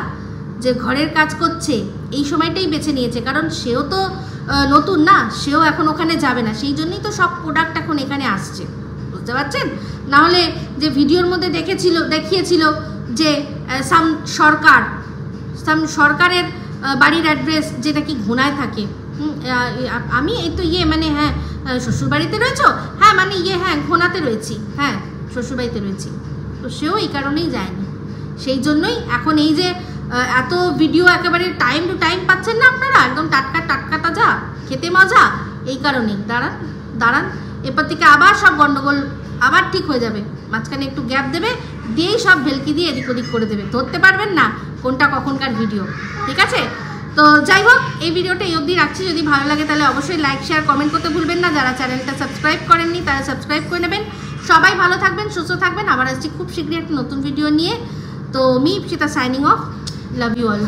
যে ঘরের কাজ করছে এই সময়টাই বেছে নিয়েছে, কারণ সেও তো নতুন না, সেও এখন ওখানে যাবে না, সেই জন্যই তো সব প্রোডাক্ট এখন এখানে আসছে, বুঝতে পারছেন? নাহলে যে ভিডিওর মধ্যে দেখিয়েছিল যে সরকারের বাড়ির অ্যাড্রেস যেটা কি ঘোনায় থাকে, আমি এই তো মানে হ্যাঁ শ্বশুরবাড়িতে রয়েছো, হ্যাঁ মানে হ্যাঁ ঘোনাতে রয়েছি, হ্যাঁ শ্বশুরবাড়িতে রয়েছি, তো সেও এই কারণেই যায়নি। সেই জন্যই এখন এই যে এত ভিডিও একেবারে টাইম টু টাইম পাচ্ছেন না আপনারা, একদম টাটকা তাজা খেতে মজা, এই কারণেই। দাঁড়ান এরপর থেকে আবার সব গন্ডগোল আবার ঠিক হয়ে যাবে, মাঝখানে একটু গ্যাপ দেবে, দিয়েই সব ভেলকি দিয়ে এদিক ওদিক করে দেবে, ধরতে পারবেন না কোনটা কখনকার ভিডিও, ঠিক আছে? তো যাই হোক, এই ভিডিওটা এই অবধি রাখছি। যদি ভালো লাগে তাহলে অবশ্যই লাইক শেয়ার কমেন্ট করতে ভুলবেন না। যারা চ্যানেলটা সাবস্ক্রাইব করেননি তারা সাবস্ক্রাইব করে নেবেন। সবাই ভালো থাকবেন, সুস্থ থাকবেন। আবার আসছি খুব শীঘ্রই একটা নতুন ভিডিও নিয়ে। তো me Ipsita signing off, love you all.